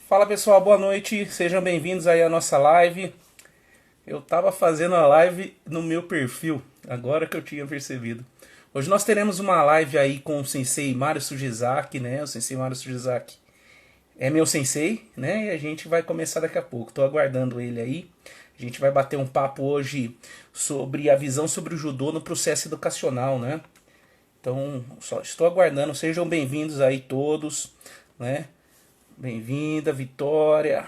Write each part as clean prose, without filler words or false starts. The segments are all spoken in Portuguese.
Fala pessoal, boa noite, sejam bem-vindos aí à nossa live. Eu tava fazendo a live no meu perfil, agora que eu tinha percebido. Hoje nós teremos uma live aí com o sensei Mário Sugizaki, né? O sensei Mário Sugizaki é meu sensei, né? E a gente vai começar daqui a pouco. Tô aguardando ele aí. A gente vai bater um papo hoje sobre a visão sobre o judô no processo educacional, né? Então, só estou aguardando. Sejam bem-vindos aí todos, né? Bem-vinda, Vitória.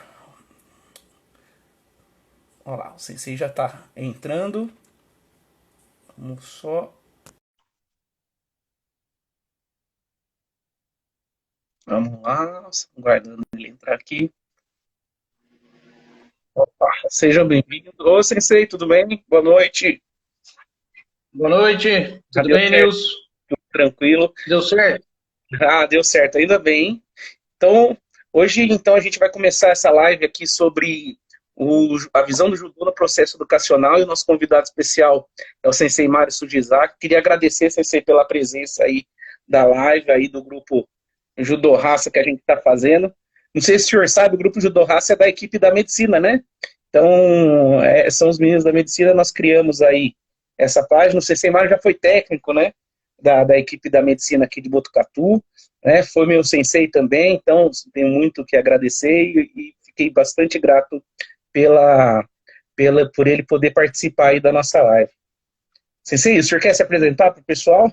Olha lá, o sensei já está entrando. Vamos só. Vamos lá, aguardando ele entrar aqui. Opa, seja bem-vindo. Ô, sensei, tudo bem? Boa noite. Boa noite, Já tudo deu bem, certo? Nilson? Tudo tranquilo? Deu certo? Ah, deu certo, ainda bem. Então, hoje então a gente vai começar essa live aqui sobre a visão do judô no processo educacional e o nosso convidado especial é o sensei Mário Sugizaki. Queria agradecer, sensei, pela presença aí da live, aí do grupo Judô Raça que a gente está fazendo. Não sei se o senhor sabe, o grupo Judô Raça é da equipe da medicina, né? Então, são os meninos da medicina, nós criamos aí essa página. O sensei Mário já foi técnico, né? Da equipe da medicina aqui de Botucatu, né? Foi meu sensei também, então tenho muito que agradecer e fiquei bastante grato pela, por ele poder participar aí da nossa live. Sensei, o senhor quer se apresentar para o pessoal?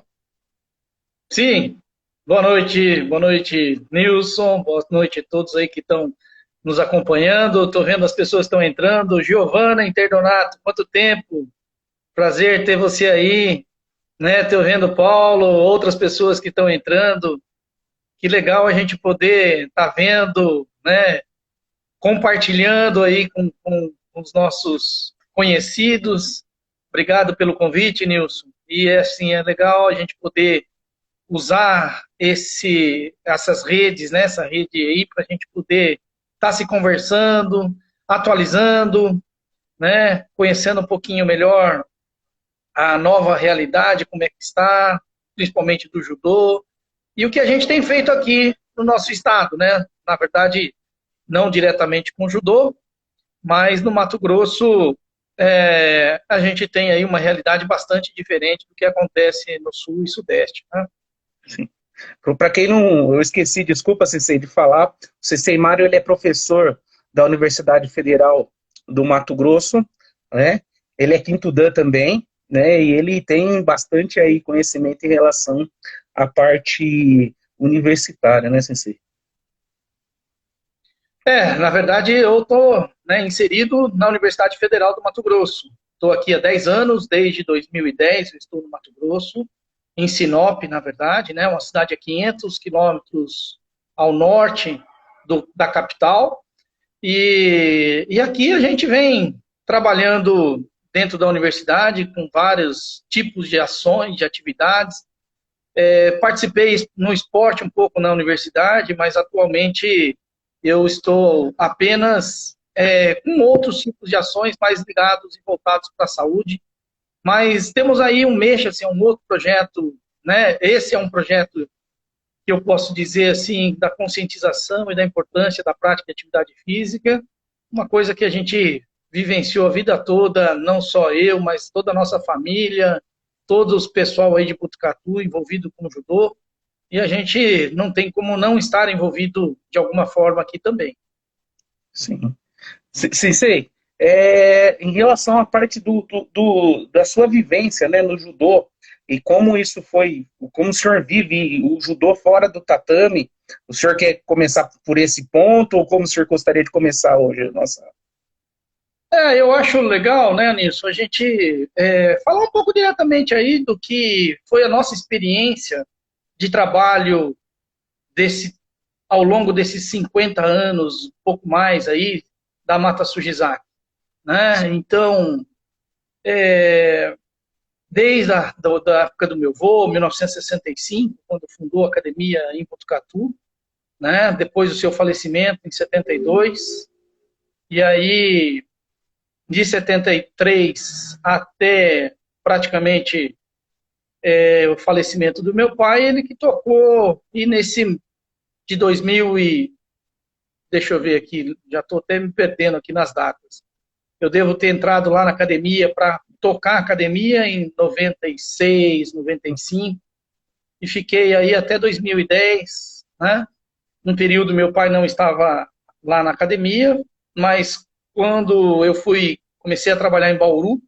Sim. Boa noite, Nilson. Boa noite a todos aí que estão nos acompanhando. Estou vendo as pessoas que estão entrando. Giovana Interdonato, quanto tempo? Prazer ter você aí, né? Estou vendo Paulo, outras pessoas que estão entrando. Que legal a gente poder estar vendo, né? Compartilhando aí com os nossos conhecidos. Obrigado pelo convite, Nilson. E assim, é legal a gente poder usar essas redes, né, essa rede aí, para a gente poder estar se conversando, atualizando, né, conhecendo um pouquinho melhor a nova realidade, como é que está, principalmente do judô, e o que a gente tem feito aqui no nosso estado, né? Na verdade, não diretamente com judô, mas no Mato Grosso a gente tem aí uma realidade bastante diferente do que acontece no sul e sudeste, né? Sim. Para quem não, eu esqueci, desculpa, sensei, de falar, o sensei Mário ele é professor da Universidade Federal do Mato Grosso, né? Ele é quinto dan também, né? E ele tem bastante aí conhecimento em relação à parte universitária, né, sensei? Na verdade, eu estou, né, inserido na Universidade Federal do Mato Grosso. Estou aqui há 10 anos, desde 2010 eu estou no Mato Grosso, em Sinop, na verdade, né, uma cidade a 500 quilômetros ao norte da capital. E aqui a gente vem trabalhando dentro da universidade com vários tipos de ações, de atividades. Participei no esporte um pouco na universidade, mas atualmente eu estou apenas com outros tipos de ações mais ligados e voltados para a saúde. Mas temos aí um MEX, assim, um outro projeto, né? Esse é um projeto que eu posso dizer assim da conscientização e da importância da prática de atividade física, uma coisa que a gente vivenciou a vida toda, não só eu, mas toda a nossa família, todo o pessoal aí de Botucatu envolvido com o judô, e a gente não tem como não estar envolvido de alguma forma aqui também. Sim. Sensei, em relação à parte da sua vivência, né, no judô, e como isso foi, como o senhor vive o judô fora do tatame, o senhor quer começar por esse ponto, ou como o senhor gostaria de começar hoje? Nossa. Eu acho legal, né, Nilson, a gente falar um pouco diretamente aí do que foi a nossa experiência de trabalho desse ao longo desses 50 anos, um pouco mais aí, da Mata Sugizaki, né? Então, desde da época do meu avô, 1965, quando fundou a academia em Botucatu, né? Depois do seu falecimento, em 72, e aí, de 73 até praticamente o falecimento do meu pai, ele que tocou, e nesse de 2000 deixa eu ver aqui, já estou até me perdendo aqui nas datas. Eu devo ter entrado lá na academia para tocar academia em 96, 95, e fiquei aí até 2010, né? Um período meu pai não estava lá na academia, mas quando eu comecei a trabalhar em Bauru,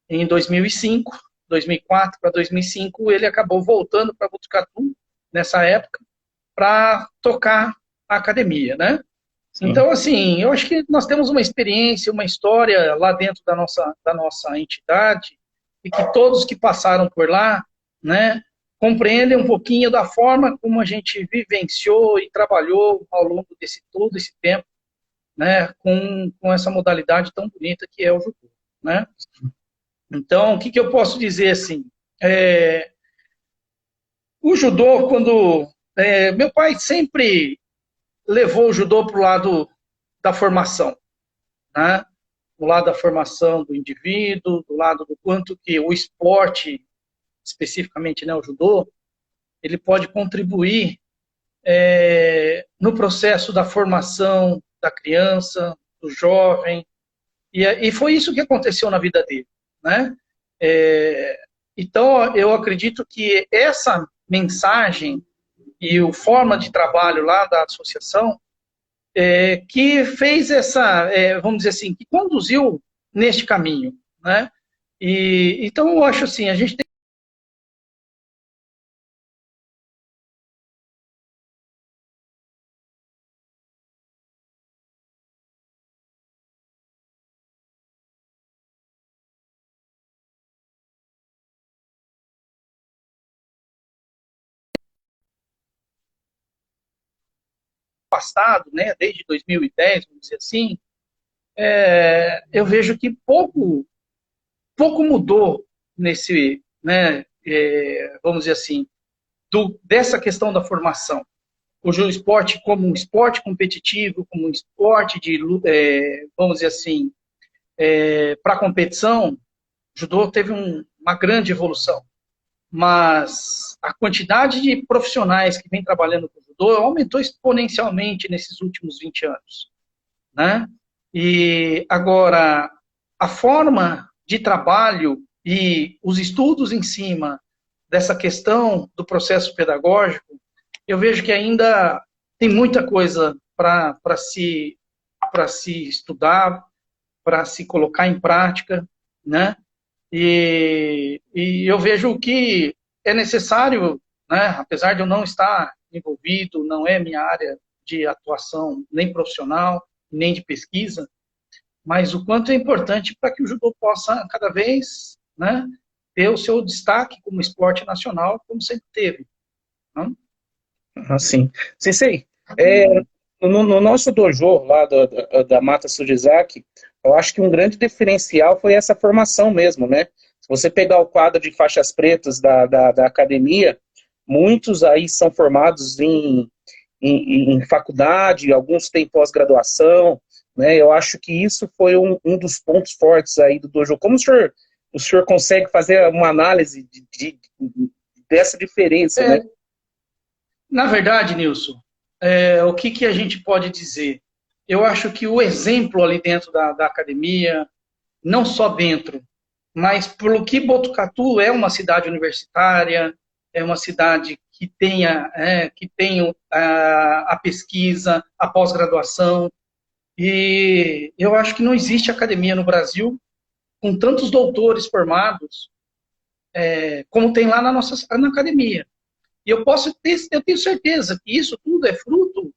em 2005, 2004 para 2005, ele acabou voltando para Botucatu, nessa época, para tocar a academia, né? Sim. Então, assim, eu acho que nós temos uma experiência, uma história lá dentro da nossa entidade, e que todos que passaram por lá, né, compreendem um pouquinho da forma como a gente vivenciou e trabalhou ao longo desse todo esse tempo, né, com essa modalidade tão bonita que é o judô, né? Então, o que eu posso dizer, assim, o judô, meu pai sempre levou o judô para o lado da formação, né? Do lado da formação do indivíduo, do lado do quanto que o esporte, especificamente, né, o judô, ele pode contribuir no processo da formação da criança, do jovem, e foi isso que aconteceu na vida dele, né? Então, eu acredito que essa mensagem e a forma de trabalho lá da associação que fez vamos dizer assim, que conduziu neste caminho, né? Então, eu acho assim, a gente tem passado, né, desde 2010, vamos dizer assim, eu vejo que pouco mudou nesse, né, vamos dizer assim, dessa questão da formação. O esporte como um esporte competitivo, como um esporte de, vamos dizer assim, para competição, o judô teve uma grande evolução. Mas a quantidade de profissionais que vem trabalhando com o judô aumentou exponencialmente nesses últimos 20 anos, né? E agora, a forma de trabalho e os estudos em cima dessa questão do processo pedagógico, eu vejo que ainda tem muita coisa para se estudar, para se colocar em prática, né? E eu vejo que é necessário, né, apesar de eu não estar envolvido, não é minha área de atuação nem profissional, nem de pesquisa, mas o quanto é importante para que o judô possa cada vez, né, ter o seu destaque como esporte nacional, como sempre teve. Né? Assim. Sensei, no nosso dojo lá da Mata Sujizaki, eu acho que um grande diferencial foi essa formação mesmo, né? Se você pegar o quadro de faixas pretas da academia, muitos aí são formados em faculdade, alguns têm pós-graduação, né? Eu acho que isso foi um dos pontos fortes aí do dojo. Como o senhor consegue fazer uma análise dessa diferença, né? Na verdade, Nilson, o que a gente pode dizer? Eu acho que o exemplo ali dentro da academia, não só dentro, mas pelo que Botucatu é uma cidade universitária, é uma cidade que tem a pesquisa, a pós-graduação, e eu acho que não existe academia no Brasil com tantos doutores formados como tem lá na academia. E eu tenho certeza que isso tudo é fruto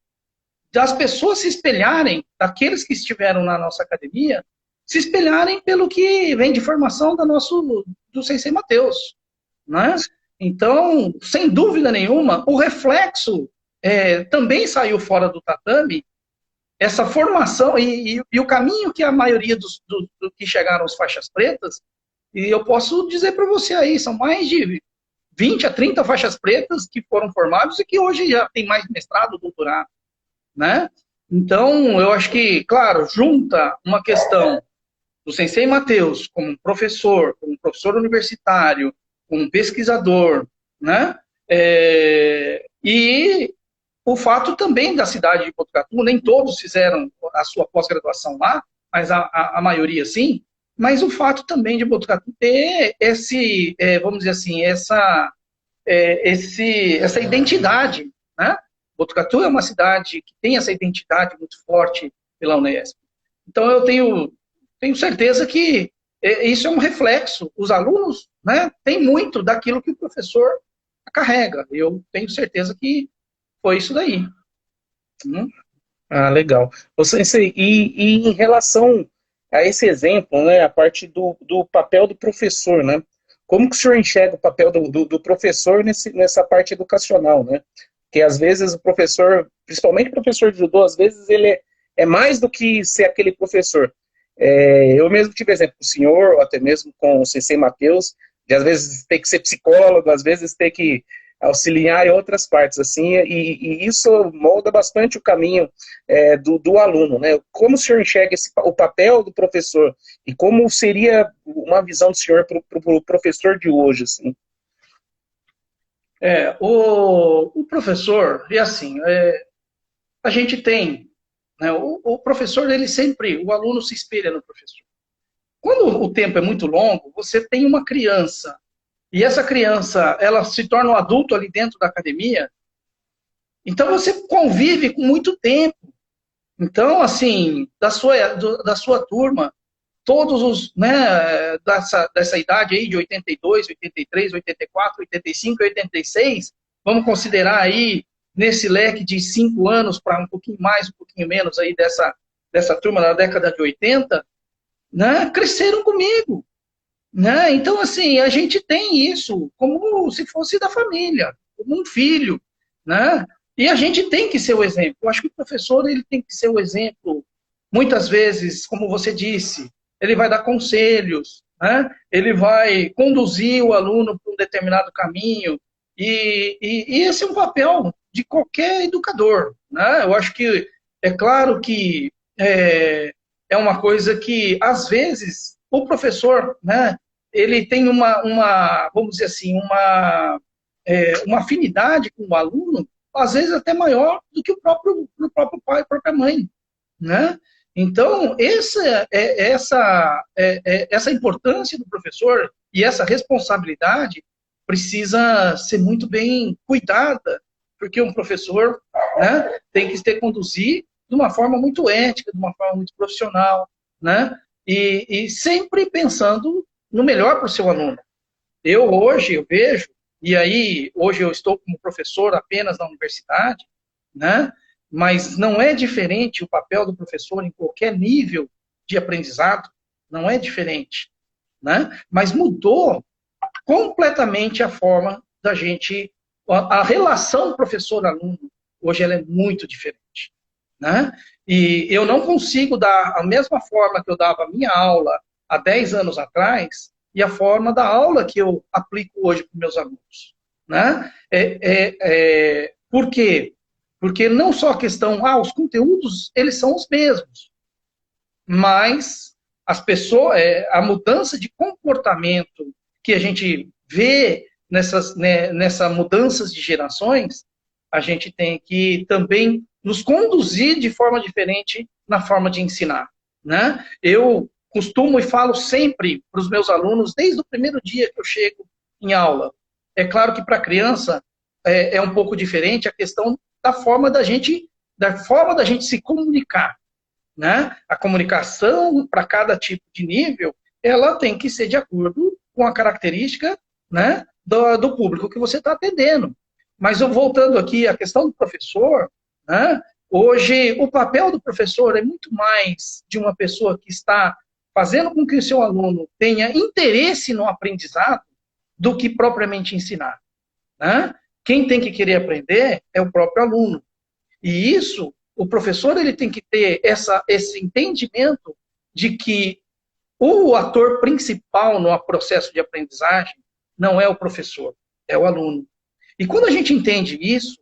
das pessoas se espelharem, daqueles que estiveram na nossa academia, se espelharem pelo que vem de formação do Sensei Matheus, né? Então, sem dúvida nenhuma, o reflexo também saiu fora do tatame, essa formação e o caminho que a maioria do que chegaram às faixas pretas, e eu posso dizer para você aí, são mais de 20 a 30 faixas pretas que foram formados e que hoje já tem mais mestrado, doutorado, né? Então, eu acho que, claro, junta uma questão do Sensei Matheus como professor universitário, como pesquisador, né? E o fato também da cidade de Botucatu, nem todos fizeram a sua pós-graduação lá, mas a maioria sim, mas o fato também de Botucatu ter esse, vamos dizer assim, essa identidade, né? Botucatu é uma cidade que tem essa identidade muito forte pela Unesp. Então eu tenho certeza que isso é um reflexo. Os alunos, né, têm muito daquilo que o professor carrega. Eu tenho certeza que foi isso daí. Ah, legal. Ô, Sensei, e em relação a esse exemplo, né, a parte do papel do professor, né? Como que o senhor enxerga o papel do professor nessa parte educacional, né? Porque às vezes o professor, principalmente o professor de judô, às vezes ele é mais do que ser aquele professor. Eu mesmo tive exemplo com o senhor, ou até mesmo com o Sensei Matheus, de às vezes ter que ser psicólogo, às vezes ter que auxiliar em outras partes, assim, e isso molda bastante o caminho do aluno, né? Como o senhor enxerga o papel do professor e como seria uma visão do senhor para o professor de hoje, assim? O professor, e assim, a gente tem, né, o professor, ele sempre, o aluno se espelha no professor. Quando o tempo é muito longo, você tem uma criança, e essa criança, ela se torna um adulto ali dentro da academia, então você convive com muito tempo. Então, assim, da sua turma, todos os, né, dessa idade aí de 82, 83, 84, 85, 86, vamos considerar aí nesse leque de 5 anos para um pouquinho mais, um pouquinho menos aí dessa turma da década de 80, né, cresceram comigo. Né? Então, assim, a gente tem isso como se fosse da família, como um filho, né? E a gente tem que ser o exemplo. Eu acho que o professor ele tem que ser o exemplo. Muitas vezes, como você disse, ele vai dar conselhos, né? Ele vai conduzir o aluno para um determinado caminho. E esse é um papel de qualquer educador, né? Eu acho que é claro que é uma coisa que, às vezes, o professor, né, ele tem vamos dizer assim, uma afinidade com o aluno, às vezes até maior do que o próprio pai, a própria mãe, né? Então, essa importância do professor e essa responsabilidade precisa ser muito bem cuidada, porque um professor, né, tem que ter conduzir de uma forma muito ética, de uma forma muito profissional, né? E sempre pensando no melhor para o seu aluno. Hoje eu vejo, e aí hoje eu estou como professor apenas na universidade, né? Mas não é diferente o papel do professor em qualquer nível de aprendizado, não é diferente, né? Mas mudou completamente a forma da gente, a relação professor-aluno, hoje ela é muito diferente, né? E eu não consigo dar a mesma forma que eu dava a minha aula há 10 anos atrás e a forma da aula que eu aplico hoje para os meus alunos, né? Por quê? Porque não só a questão, os conteúdos, eles são os mesmos, mas as pessoas, a mudança de comportamento que a gente vê nessa mudanças de gerações, a gente tem que também nos conduzir de forma diferente na forma de ensinar, né? Eu costumo e falo sempre para os meus alunos, desde o primeiro dia que eu chego em aula. É claro que para a criança é um pouco diferente a questão da forma da gente se comunicar, né? A comunicação para cada tipo de nível, ela tem que ser de acordo com a característica, né, do público que você está atendendo. Mas eu voltando aqui à questão do professor, né, hoje o papel do professor é muito mais de uma pessoa que está fazendo com que o seu aluno tenha interesse no aprendizado do que propriamente ensinar, né? Quem tem que querer aprender é o próprio aluno. E isso, o professor ele tem que ter esse entendimento de que o ator principal no processo de aprendizagem não é o professor, é o aluno. E quando a gente entende isso,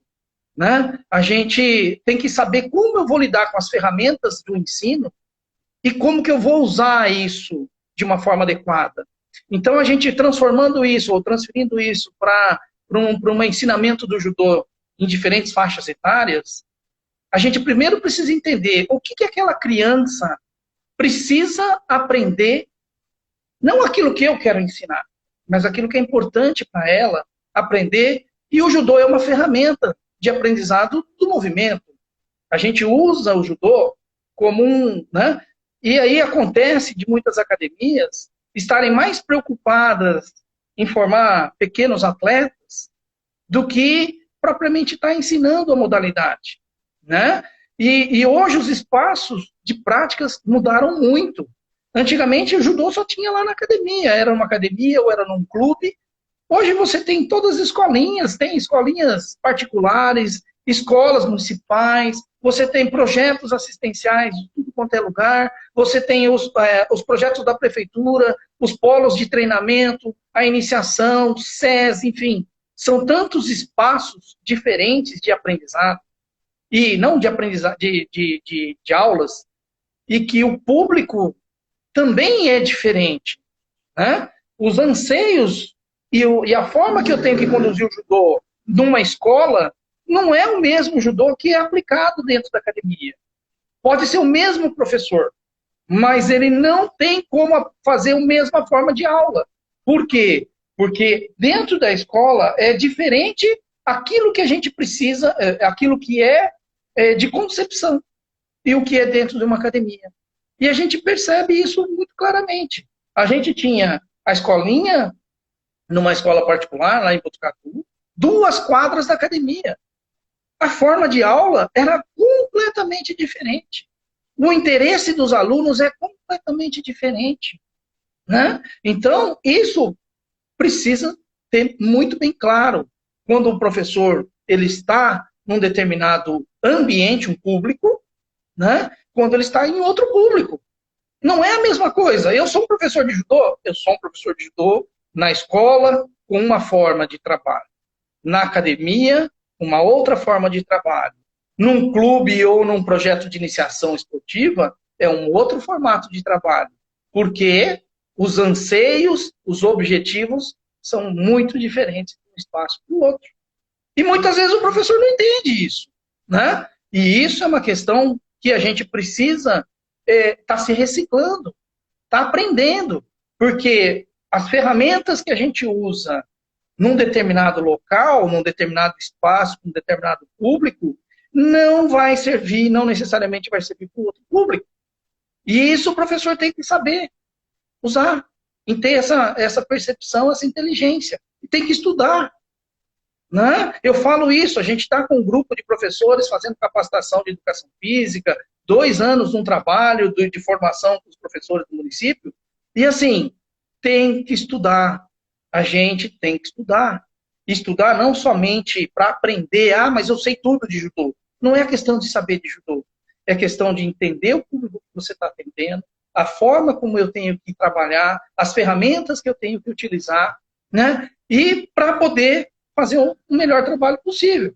né, a gente tem que saber como eu vou lidar com as ferramentas do ensino e como que eu vou usar isso de uma forma adequada. Então, a gente transformando isso, ou transferindo isso para um ensinamento do judô em diferentes faixas etárias, a gente primeiro precisa entender o que aquela criança precisa aprender, não aquilo que eu quero ensinar, mas aquilo que é importante para ela aprender. E o judô é uma ferramenta de aprendizado do movimento. A gente usa o judô como né? E aí acontece de muitas academias estarem mais preocupadas em formar pequenos atletas do que propriamente estar ensinando a modalidade, né? E hoje os espaços de práticas mudaram muito. Antigamente o judô só tinha lá na academia, era uma academia ou era num clube. Hoje você tem todas as escolinhas, tem escolinhas particulares, escolas municipais, você tem projetos assistenciais de tudo quanto é lugar, você tem os projetos da prefeitura, os polos de treinamento, a iniciação, SES, enfim. São tantos espaços diferentes de aprendizado, e não de aprendizado, de aulas, e que o público também é diferente, né? Os anseios e a forma que eu tenho que conduzir o judô numa escola não é o mesmo judô que é aplicado dentro da academia. Pode ser o mesmo professor, mas ele não tem como fazer a mesma forma de aula. Por quê? Porque dentro da escola é diferente aquilo que a gente precisa, aquilo que é de concepção e o que é dentro de uma academia. E a gente percebe isso muito claramente. A gente tinha a escolinha numa escola particular, lá em Botucatu, 2 quadras da academia. A forma de aula era completamente diferente. O interesse dos alunos é completamente diferente, né? Então, isso precisa ter muito bem claro. Quando o professor ele está num determinado ambiente, um público, né? Quando ele está em outro público. Não é a mesma coisa. Eu sou um professor de judô, eu sou um professor de judô na escola, com uma forma de trabalho. Na academia, uma outra forma de trabalho. Num clube ou num projeto de iniciação esportiva, é um outro formato de trabalho. Porque os anseios, os objetivos são muito diferentes de um espaço para o outro. E muitas vezes o professor não entende isso, né? E isso é uma questão que a gente precisa estar se reciclando, estar aprendendo. Porque as ferramentas que a gente usa num determinado local, num determinado espaço, num determinado público, não vai servir, não necessariamente vai servir para o outro público. E isso o professor tem que saber usar, e ter essa percepção, essa inteligência. E tem que estudar. Né? Eu falo isso, a gente está com um grupo de professores fazendo capacitação de educação física, 2 anos num trabalho de formação com os professores do município, e assim, tem que estudar. A gente tem que estudar. Estudar não somente para aprender, mas eu sei tudo de judô. Não é questão de saber de judô. É questão de entender o público que você está atendendo, a forma como eu tenho que trabalhar, as ferramentas que eu tenho que utilizar, né? E para poder fazer o melhor trabalho possível.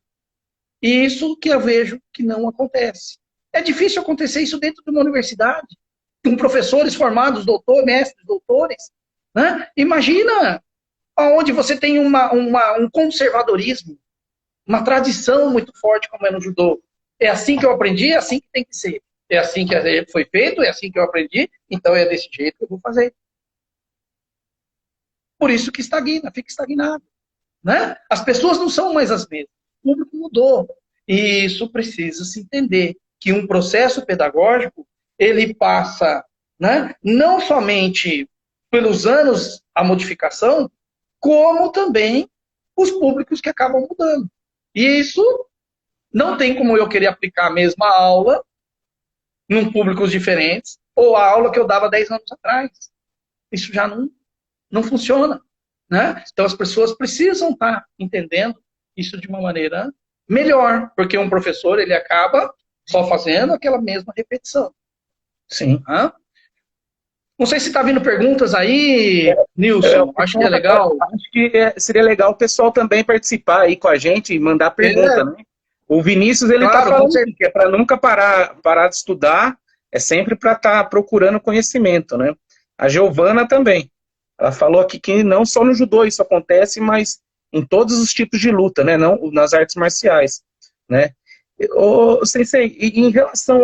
E isso que eu vejo que não acontece. É difícil acontecer isso dentro de uma universidade, com professores formados, mestres, doutores. Né? Imagina onde você tem um conservadorismo, uma tradição muito forte como é no judô. É assim que eu aprendi, é assim que tem que ser. É assim que foi feito, é assim que eu aprendi, então é desse jeito que eu vou fazer. Por isso que estagna, fica estagnado. Né? As pessoas não são mais as mesmas. O público mudou. E isso precisa se entender, que um processo pedagógico, ele passa, né, não somente pelos anos a modificação, como também os públicos que acabam mudando. E isso não tem como eu querer aplicar a mesma aula em públicos diferentes, ou a aula que eu dava 10 anos atrás. Isso já não funciona. Né? Então as pessoas precisam estar entendendo isso de uma maneira melhor, porque um professor ele acaba só fazendo aquela mesma repetição. Sim. Não sei se está vindo perguntas aí, Nilson. Acho que é legal. Acho que seria legal o pessoal também participar aí com a gente e mandar pergunta, né? O Vinícius, ele está falando que é para nunca parar de estudar, é sempre para estar procurando conhecimento, né? A Giovana também. Ela falou aqui que não só no judô isso acontece, mas em todos os tipos de luta, né? Não nas artes marciais, né? Ô, Sensei, e em relação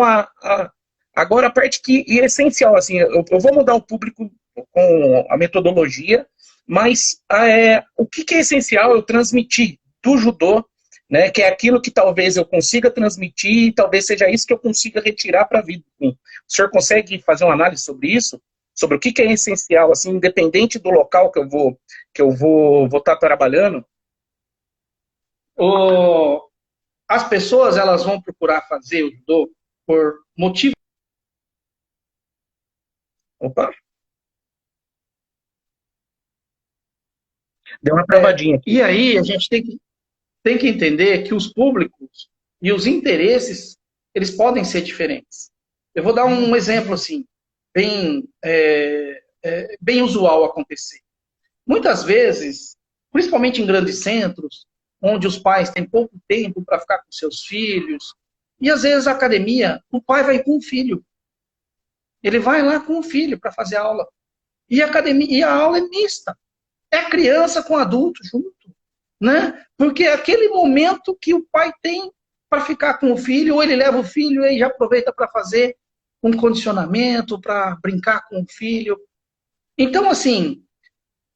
agora a parte que é essencial, assim, eu vou mudar o público com a metodologia, mas o que é essencial eu transmitir do judô, né, que é aquilo que talvez eu consiga transmitir e talvez seja isso que eu consiga retirar para a vida. O senhor consegue fazer uma análise sobre isso? Sobre o que é essencial, assim, independente do local que eu vou estar trabalhando? As pessoas elas vão procurar fazer o judô por motivo. Opa! Deu uma travadinha aqui. E aí a gente tem que entender que os públicos e os interesses, eles podem ser diferentes. Eu vou dar um exemplo assim, bem usual acontecer. Muitas vezes, principalmente em grandes centros, onde os pais têm pouco tempo para ficar com seus filhos, e às vezes a academia, o pai vai com o filho. Ele vai lá com o filho para fazer aula. E a aula é mista. É criança com adulto junto, né? Porque é aquele momento que o pai tem para ficar com o filho, ou ele leva o filho e já aproveita para fazer um condicionamento, para brincar com o filho. Então, assim,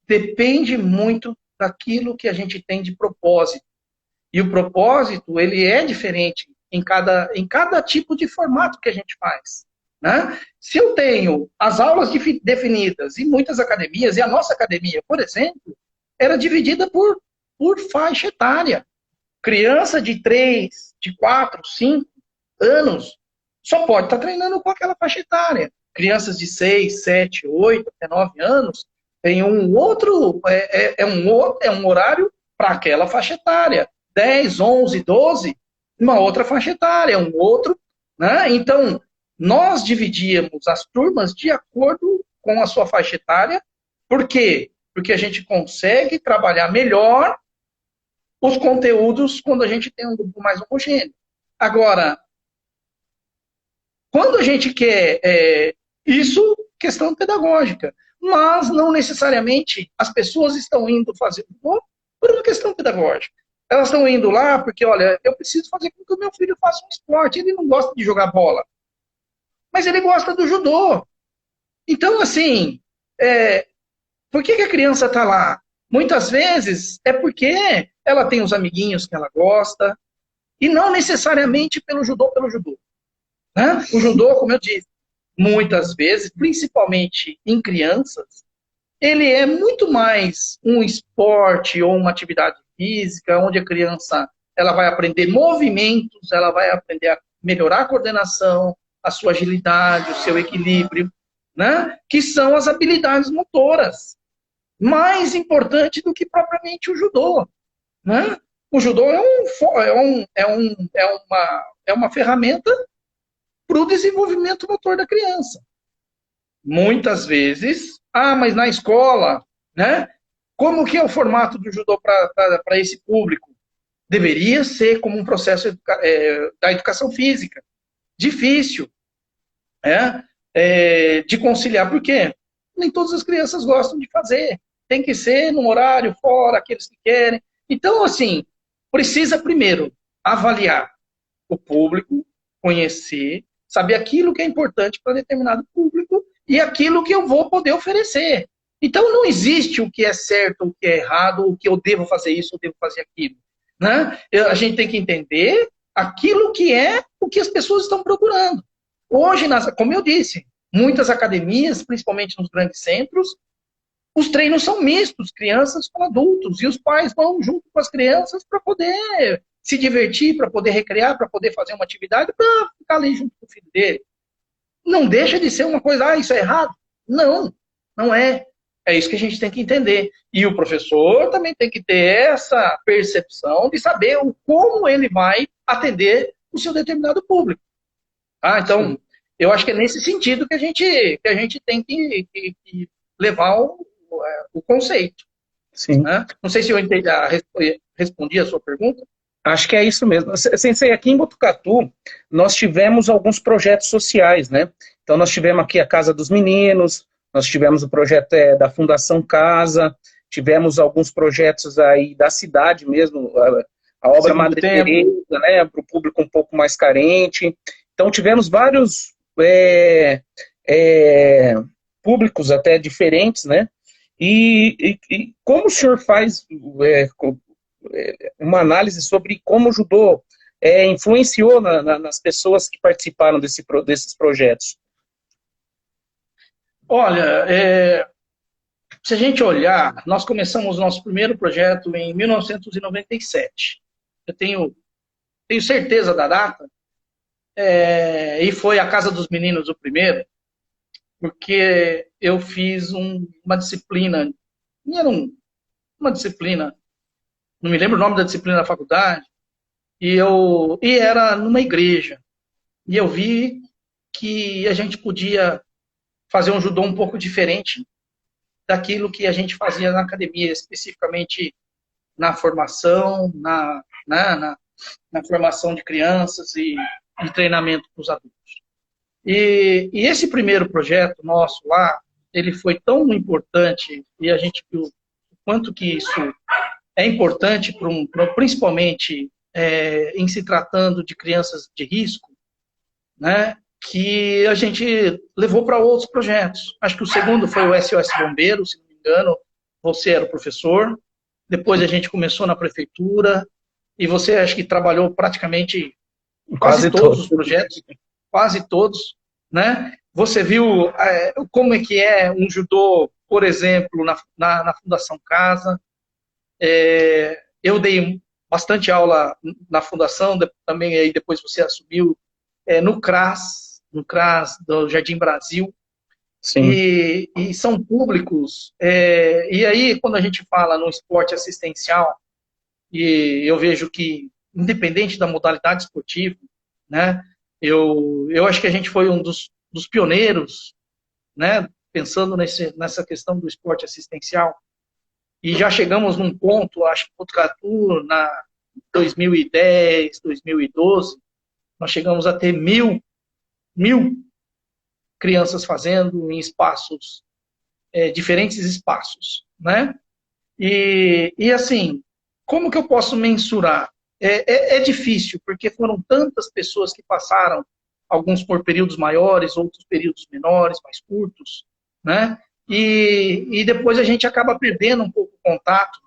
depende muito daquilo que a gente tem de propósito. E o propósito, ele é diferente em cada tipo de formato que a gente faz. Né? Se eu tenho as aulas definidas em muitas academias, e a nossa academia, por exemplo, era dividida por faixa etária. Criança de 3, de 4, 5 anos só pode estar treinando com aquela faixa etária. Crianças de 6, 7, 8, até 9 anos tem um outro, um horário para aquela faixa etária. 10, 11, 12, uma outra faixa etária, um outro. Né? Então, nós dividíamos as turmas de acordo com a sua faixa etária. Por quê? Porque a gente consegue trabalhar melhor os conteúdos quando a gente tem um grupo mais homogêneo. Agora, quando a gente quer isso, questão pedagógica, mas não necessariamente as pessoas estão indo fazer por uma questão pedagógica. Elas estão indo lá porque, olha, eu preciso fazer com que o meu filho faça um esporte. Ele não gosta de jogar bola, mas ele gosta do judô. Então, assim, por que a criança está lá? Muitas vezes é porque ela tem os amiguinhos que ela gosta, e não necessariamente pelo judô. Né? O judô, como eu disse, muitas vezes, principalmente em crianças, ele é muito mais um esporte ou uma atividade física, onde a criança ela vai aprender movimentos, ela vai aprender a melhorar a coordenação, a sua agilidade, o seu equilíbrio, né? Que são as habilidades motoras. Mais importante do que propriamente o judô. Né? O judô é uma ferramenta para o desenvolvimento motor da criança. Muitas vezes, mas na escola, né? Como que é o formato do judô para esse público? Deveria ser como um processo da educação física. Difícil de conciliar. Por quê? Nem todas as crianças gostam de fazer. Tem que ser num horário fora, aqueles que querem. Então, assim, precisa primeiro avaliar o público, conhecer, saber aquilo que é importante para determinado público e aquilo que eu vou poder oferecer. Então, não existe o que é certo, o que é errado, o que eu devo fazer isso, eu devo fazer aquilo. Né? A gente tem que entender aquilo que é o que as pessoas estão procurando. Hoje, como eu disse, muitas academias, principalmente nos grandes centros, os treinos são mistos, crianças com adultos, e os pais vão junto com as crianças para poder se divertir, para poder recrear, para poder fazer uma atividade, para ficar ali junto com o filho dele. Não deixa de ser uma coisa, isso é errado? Não, não é. É isso que a gente tem que entender. E o professor também tem que ter essa percepção de saber como ele vai atender o seu determinado público. Então, sim, eu acho que é nesse sentido que a gente tem que levar o conceito. Sim. Né? Não sei se eu respondi a sua pergunta. Acho que é isso mesmo. Sensei, aqui em Botucatu, nós tivemos alguns projetos sociais, né? Então, nós tivemos aqui a Casa dos Meninos, nós tivemos o projeto da Fundação Casa, tivemos alguns projetos aí da cidade mesmo, a obra Segundo Madre tempo. Teresa, né, para o público um pouco mais carente. Então tivemos vários públicos até diferentes, né? E como o senhor faz uma análise sobre como o judô influenciou nas pessoas que participaram desses projetos? Olha, se a gente olhar, nós começamos o nosso primeiro projeto em 1997. Eu tenho certeza da data, e foi a Casa dos Meninos o primeiro, porque eu fiz uma disciplina, e era uma disciplina, não me lembro o nome da disciplina da faculdade, e era numa igreja. E eu vi que a gente podia fazer um judô um pouco diferente daquilo que a gente fazia na academia, especificamente na formação, na formação de crianças e treinamento para os adultos. E esse primeiro projeto nosso lá, ele foi tão importante, e a gente viu o quanto que isso é importante, principalmente em se tratando de crianças de risco, né, que a gente levou para outros projetos. Acho que o segundo foi o SOS Bombeiro, se não me engano, você era o professor. Depois a gente começou na prefeitura, e você acho que trabalhou praticamente quase todos os projetos, quase todos, né? Você viu como é que é um judô, por exemplo, na Fundação Casa. Eu dei bastante aula na Fundação, também aí depois você assumiu no CRAS do Jardim Brasil. Sim. E são públicos, e aí quando a gente fala no esporte assistencial, e eu vejo que, independente da modalidade esportiva, né, eu acho que a gente foi um dos pioneiros, né, pensando nessa questão do esporte assistencial, e já chegamos num ponto, acho que Botucatu, na 2010, 2012, nós chegamos a ter mil crianças fazendo em espaços, diferentes espaços, né? E assim, como que eu posso mensurar? É difícil, porque foram tantas pessoas que passaram, alguns por períodos maiores, outros períodos menores, mais curtos, né? E depois a gente acaba perdendo um pouco o contato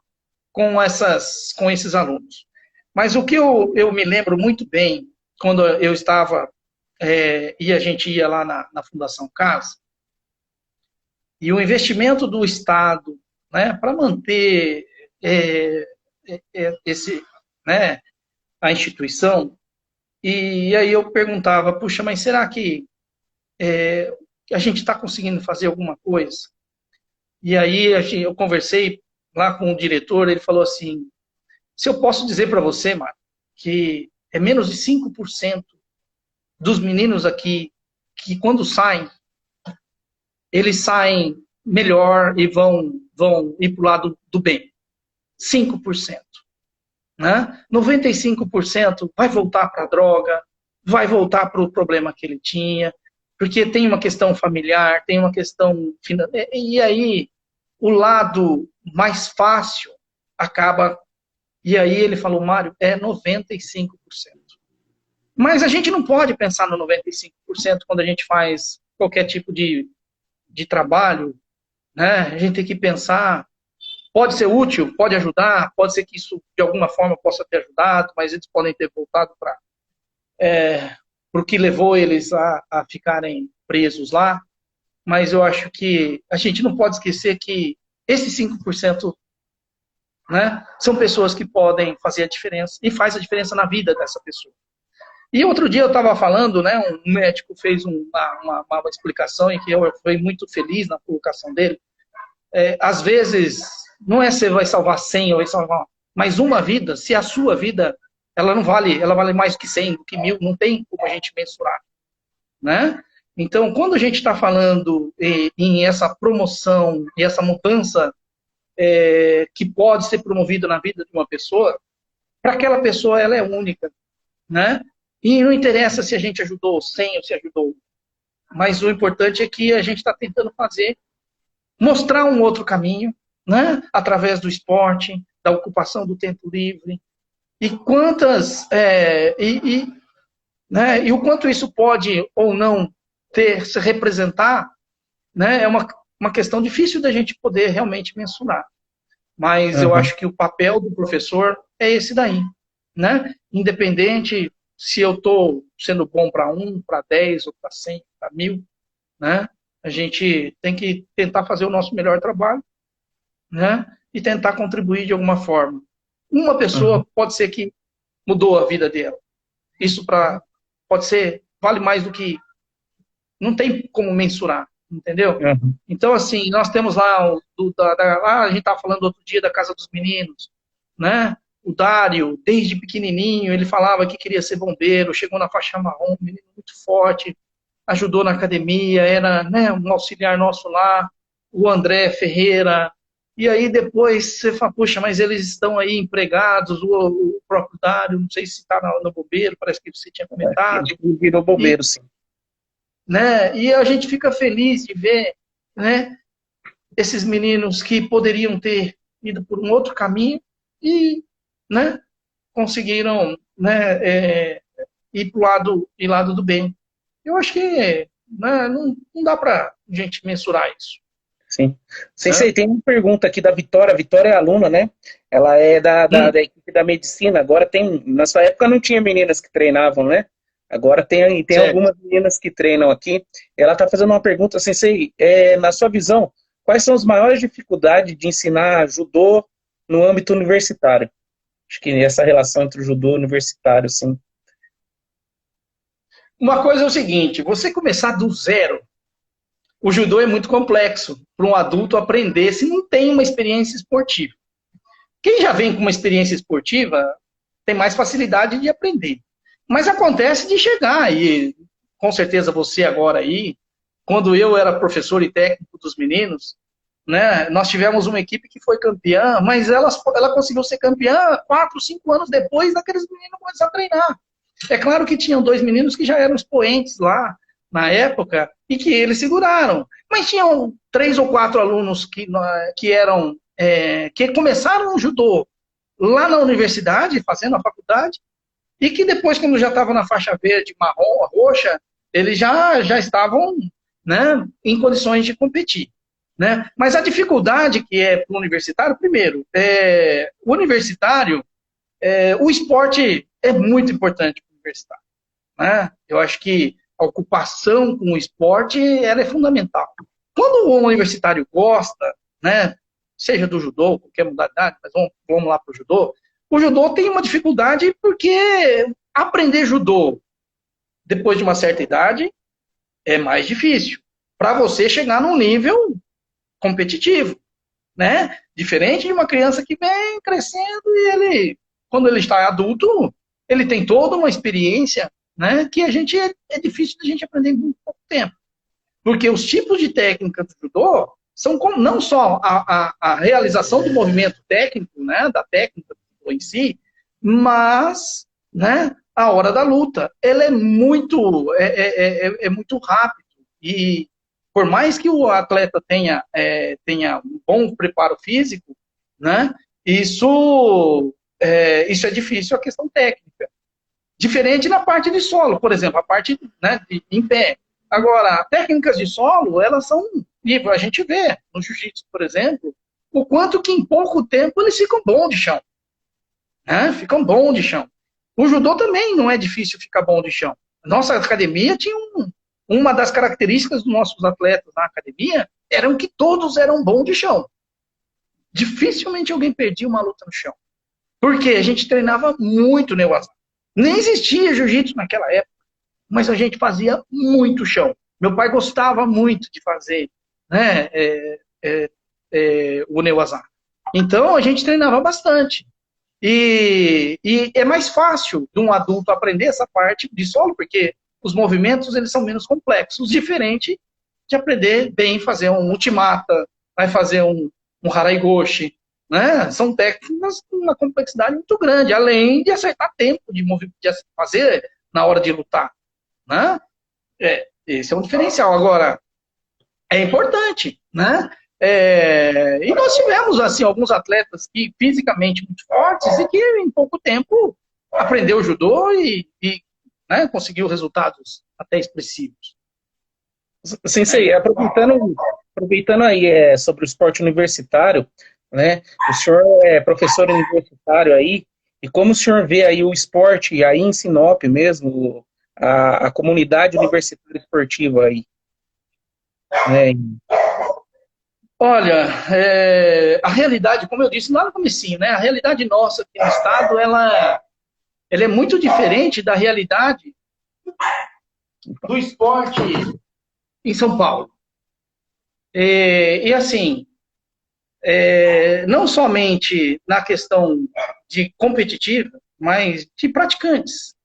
com esses alunos. Mas o que eu me lembro muito bem, quando eu estava, e a gente ia lá na Fundação Casa, e o investimento do Estado, né, para manter né, a instituição, e aí eu perguntava, puxa, mas será que a gente está conseguindo fazer alguma coisa? E aí eu conversei lá com o diretor, ele falou assim, se eu posso dizer para você, Mário, que é menos de 5% dos meninos aqui que quando saem, eles saem melhor e vão ir para o lado do bem. 5%. Né? 95% vai voltar para a droga, vai voltar para o problema que ele tinha, porque tem uma questão familiar, tem uma questão financeira, e aí o lado mais fácil acaba, e aí ele falou, Mário, é 95%. Mas a gente não pode pensar no 95% quando a gente faz qualquer tipo de trabalho, né? A gente tem que pensar, pode ser útil, pode ajudar, pode ser que isso de alguma forma possa ter ajudado, mas eles podem ter voltado para o que levou eles a ficarem presos lá. Mas eu acho que a gente não pode esquecer que esses 5%, né, são pessoas que podem fazer a diferença, e faz a diferença na vida dessa pessoa. E outro dia eu estava falando, né, um médico fez uma explicação em que eu fui muito feliz na colocação dele. Às vezes, não é se vai salvar 100 ou vai salvar, mas uma vida, se a sua vida, ela vale mais que 100, do que 1000, não tem como a gente mensurar, né? Então, quando a gente está falando em essa promoção e essa mudança que pode ser promovida na vida de uma pessoa, para aquela pessoa ela é única, né? E não interessa se a gente ajudou 100 ou se ajudou, mas o importante é que a gente está tentando mostrar um outro caminho, né? Através do esporte, da ocupação do tempo livre. E quantas né, e o quanto isso pode ou não se representar, né, é uma questão difícil da gente poder realmente mensurar. Mas eu Uhum. acho que o papel do professor é esse daí, né? Independente se eu estou sendo bom para 1, para 10, ou para 100, para 1000, né? A gente tem que tentar fazer o nosso melhor trabalho, né? E tentar contribuir de alguma forma. Uma Uhum. pessoa pode ser que mudou a vida dela. Isso pode ser, vale mais do que, não tem como mensurar, entendeu? Uhum. Então, assim, nós temos lá, lá a gente estava falando outro dia da Casa dos Meninos, né? O Dário, desde pequenininho, ele falava que queria ser bombeiro, chegou na faixa marrom, um menino muito forte, ajudou na academia, era, né, um auxiliar nosso lá, o André Ferreira. E aí depois você fala, puxa, mas eles estão aí empregados, o próprio Dário, não sei se está no bombeiro, parece que você tinha comentado. Ele virou E, bombeiro, sim. né, e a gente fica feliz de ver, né, esses meninos que poderiam ter ido por um outro caminho e, né, conseguiram, né, ir para o lado do bem. Eu acho que, né, não dá para a gente mensurar isso. Sim. Sensei, Né? tem uma pergunta aqui da Vitória. A Vitória é aluna, né? Ela é da equipe da medicina. Agora tem. Na sua época não tinha meninas que treinavam, né? Agora tem Certo. algumas meninas que treinam aqui. Ela está fazendo uma pergunta, Sensei, na sua visão, quais são as maiores dificuldades de ensinar judô no âmbito universitário? Acho que essa relação entre o judô e o universitário, sim. Uma coisa é o seguinte, você começar do zero, o judô é muito complexo para um adulto aprender se não tem uma experiência esportiva. Quem já vem com uma experiência esportiva tem mais facilidade de aprender. Mas acontece de chegar, e com certeza você agora aí, quando eu era professor e técnico dos meninos, né, nós tivemos uma equipe que foi campeã, mas ela conseguiu ser campeã 4, 5 anos depois daqueles meninos começar a treinar. É claro que tinham 2 meninos que já eram expoentes lá na época e que eles seguraram. Mas tinham 3 ou 4 alunos que eram que começaram o judô lá na universidade, fazendo a faculdade, e que depois, quando já estavam na faixa verde, marrom, roxa, eles já estavam, né, em condições de competir. Né? Mas a dificuldade que é para o universitário, primeiro, o universitário, o esporte é muito importante para o universitário. Né? Eu acho que a ocupação com o esporte ela é fundamental. Quando o universitário gosta, né, seja do judô, qualquer modalidade, mas vamos lá para o judô tem uma dificuldade porque aprender judô depois de uma certa idade é mais difícil para você chegar num nível competitivo, né? Diferente de uma criança que vem crescendo e ele, quando ele está adulto, ele tem toda uma experiência, né? Que é difícil de a gente aprender em muito pouco tempo. Porque os tipos de técnica do judô são não só a realização do movimento técnico, né? Da técnica do judô em si, mas, né? A hora da luta, ela é muito rápido e por mais que o atleta tenha um bom preparo físico, né, isso é difícil a questão técnica. Diferente na parte de solo, por exemplo, a parte, né, em pé. Agora, técnicas de solo, elas são, e a gente vê no jiu-jitsu, por exemplo, o quanto que em pouco tempo eles ficam bons de chão. Né? Ficam bons de chão. O judô também não é difícil ficar bom de chão. Nossa academia tinha uma das características dos nossos atletas na academia eram que todos eram bons de chão. Dificilmente alguém perdia uma luta no chão. Porque a gente treinava muito neuasá. Nem existia jiu-jitsu naquela época, mas a gente fazia muito chão. Meu pai gostava muito de fazer, né, o neuasá. Então a gente treinava bastante. E é mais fácil de um adulto aprender essa parte de solo, porque os movimentos eles são menos complexos, diferente de aprender bem fazer um ultimata, vai fazer um haraigoshi, né? São técnicas com uma complexidade muito grande, além de acertar tempo de fazer na hora de lutar, né? Esse é um diferencial. Agora, é importante, né? E nós tivemos assim alguns atletas que fisicamente muito fortes e que em pouco tempo aprendeu judô e né, conseguiu resultados até expressivos. Sensei, aproveitando aí sobre o esporte universitário, né? O senhor é professor universitário aí, e como o senhor vê aí o esporte aí em Sinop mesmo, a comunidade universitária esportiva aí, né? Olha, a realidade, como eu disse lá no comecinho, né? A realidade nossa aqui no estado, ela é muito diferente da realidade do esporte em São Paulo. E assim, não somente na questão de competitiva, mas de praticantes.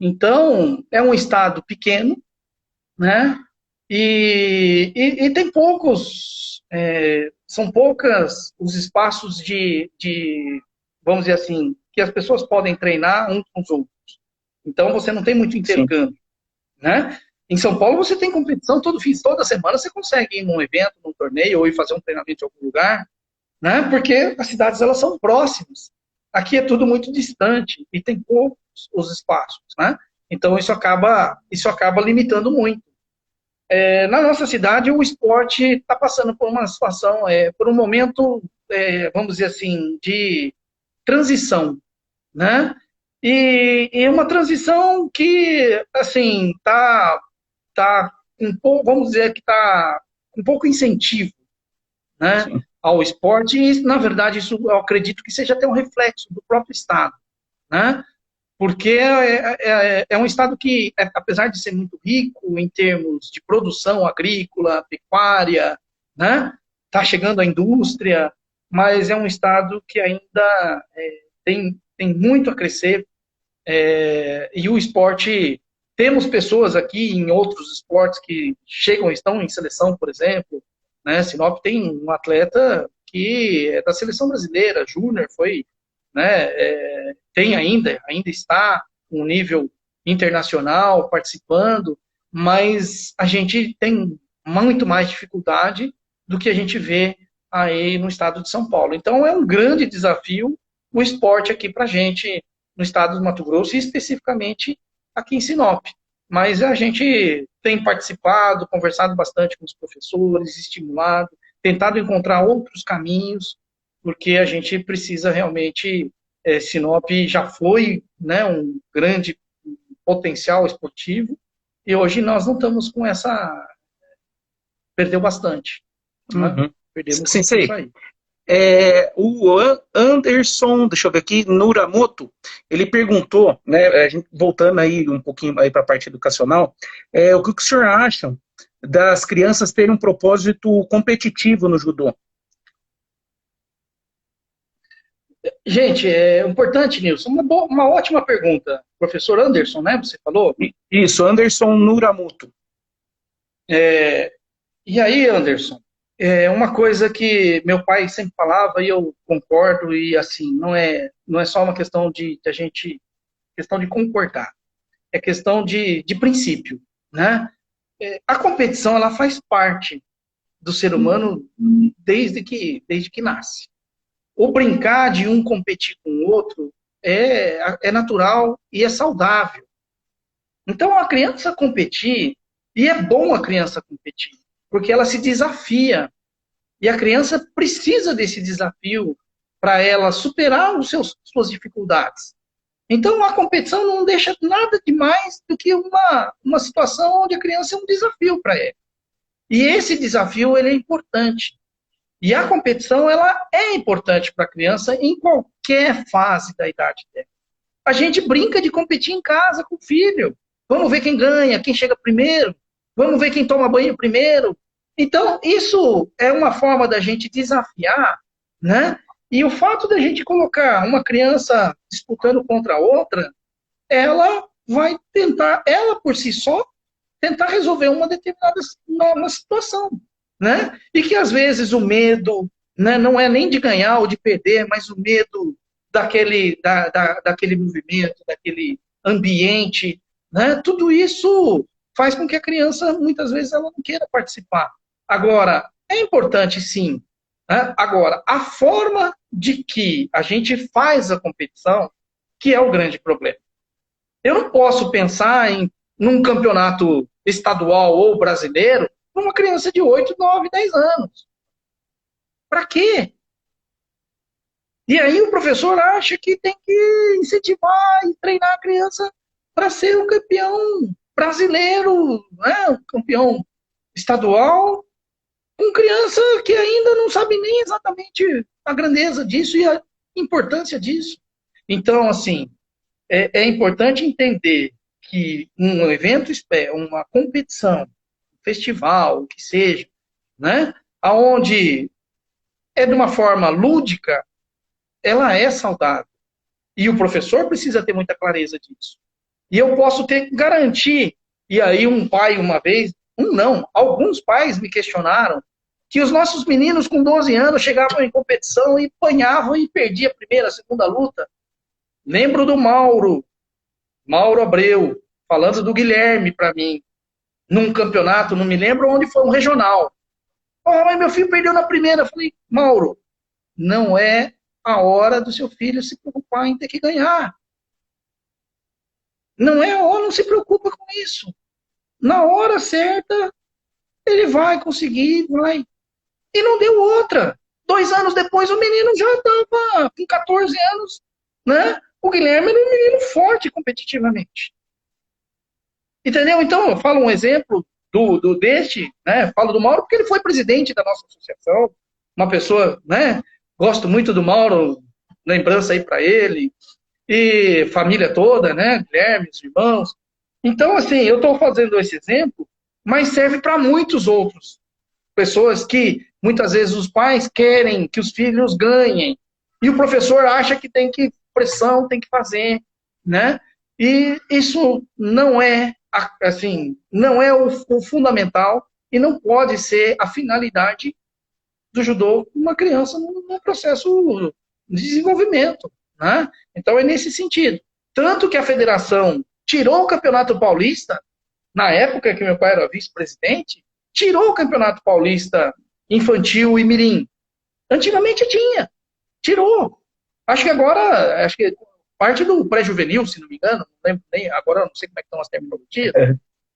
Então, é um estado pequeno, né? E tem poucos, são poucas os espaços vamos dizer assim, que as pessoas podem treinar uns com os outros. Então, você não tem muito Sim, intercâmbio, né? Em São Paulo, você tem competição toda semana, você consegue ir num evento, num torneio, ou ir fazer um treinamento em algum lugar, né? Porque as cidades, elas são próximas. Aqui é tudo muito distante e tem poucos os espaços, né? Então, isso acaba limitando muito. Na nossa cidade, o esporte está passando por uma situação, por um momento, vamos dizer assim, de transição, né? E uma transição que, assim, tá vamos dizer que está com pouco incentivo, né, sim. ao esporte, e, na verdade, isso eu acredito que seja até um reflexo do próprio Estado, né? Porque é um estado que, apesar de ser muito rico em termos de produção agrícola, pecuária, né, está chegando a indústria, mas é um estado que ainda tem muito a crescer, e o esporte, temos pessoas aqui em outros esportes que chegam, estão em seleção, por exemplo, né, Sinop tem um atleta que é da seleção brasileira, Júnior, foi, né, tem ainda está um nível internacional participando, mas a gente tem muito mais dificuldade do que a gente vê aí no estado de São Paulo. Então é um grande desafio o esporte aqui para a gente no estado do Mato Grosso e especificamente aqui em Sinop. Mas a gente tem participado, conversado bastante com os professores, estimulado, tentado encontrar outros caminhos, porque a gente precisa realmente. Sinop já foi, né, um grande potencial esportivo e hoje nós não estamos com essa. Perdeu bastante. Né? Uhum. Perdemos muito isso Sensei, aí. o Anderson, deixa eu ver aqui, Nuramoto, ele perguntou, né, a gente, voltando aí um pouquinho aí para a parte educacional, o que o senhor acha das crianças terem um propósito competitivo no judô? Gente, é importante, Nilson. Uma ótima pergunta. Professor Anderson, né? Você falou? Isso, Anderson Nuramoto. E aí, Anderson, uma coisa que meu pai sempre falava e eu concordo, e assim, não é só uma questão de a gente, questão de concordar, é questão de princípio, né? A competição, ela faz parte do ser humano desde que nasce. O brincar de um competir com o outro é natural e é saudável. Então, a criança competir, e é bom a criança competir, porque ela se desafia. E a criança precisa desse desafio para ela superar suas dificuldades. Então, a competição não deixa nada de mais do que uma situação onde a criança é um desafio para ela. E esse desafio ele é importante. E a competição ela é importante para a criança em qualquer fase da idade dela. A gente brinca de competir em casa com o filho. Vamos ver quem ganha, quem chega primeiro. Vamos ver quem toma banho primeiro. Então, isso é uma forma da gente desafiar, né? E o fato da gente colocar uma criança disputando contra a outra, ela vai tentar, ela por si só, tentar resolver uma determinada uma situação, né? E que às vezes o medo, né, não é nem de ganhar ou de perder, mas o medo daquele movimento, daquele ambiente, né? Tudo isso faz com que a criança, muitas vezes, ela não queira participar. Agora, É importante, sim. Né? Agora, a forma de que a gente faz a competição, que é o grande problema. Eu não posso pensar num campeonato estadual ou brasileiro para uma criança de 8, 9, 10 anos. Para quê? E aí o professor acha que tem que incentivar e treinar a criança para ser um campeão brasileiro, né? Um campeão estadual, com criança que ainda não sabe nem exatamente a grandeza disso e a importância disso. Então, assim, é importante entender que um evento, uma competição, um festival, o que seja, né? Aonde é de uma forma lúdica, ela é saudável. E o professor precisa ter muita clareza disso. E eu posso garantir, e aí um pai uma vez, alguns pais me questionaram que os nossos meninos com 12 anos chegavam em competição e apanhavam e perdiam a primeira, a segunda luta. Lembro do Mauro Abreu, falando do Guilherme para mim, num campeonato, não me lembro onde foi, um regional. Oh, mas meu filho perdeu na primeira. Eu falei, Mauro, não é a hora do seu filho se preocupar em ter que ganhar. Não é a hora, não se preocupa com isso. Na hora certa, ele vai conseguir, vai. E não deu outra. 2 anos depois, o menino já estava com 14 anos, né? O Guilherme era um menino forte competitivamente. Entendeu? Então, eu falo um exemplo deste, né? Falo do Mauro porque ele foi presidente da nossa associação, uma pessoa, né? Gosto muito do Mauro, lembrança aí para ele, e família toda, né? Guilherme, os irmãos. Então, assim, eu estou fazendo esse exemplo, mas serve para muitos outros. Pessoas que, muitas vezes, os pais querem que os filhos ganhem, e o professor acha que tem que pressão, tem que fazer, né? E isso não é, assim, não é o fundamental e não pode ser a finalidade do judô uma criança num processo de desenvolvimento, né? Então é nesse sentido. Tanto que a federação tirou o Campeonato Paulista, na época que meu pai era vice-presidente, tirou o Campeonato Paulista infantil e mirim. Antigamente tinha, tirou. Acho que parte do pré-juvenil, se não me engano, não lembro nem, agora não sei como é que estão as terminologias,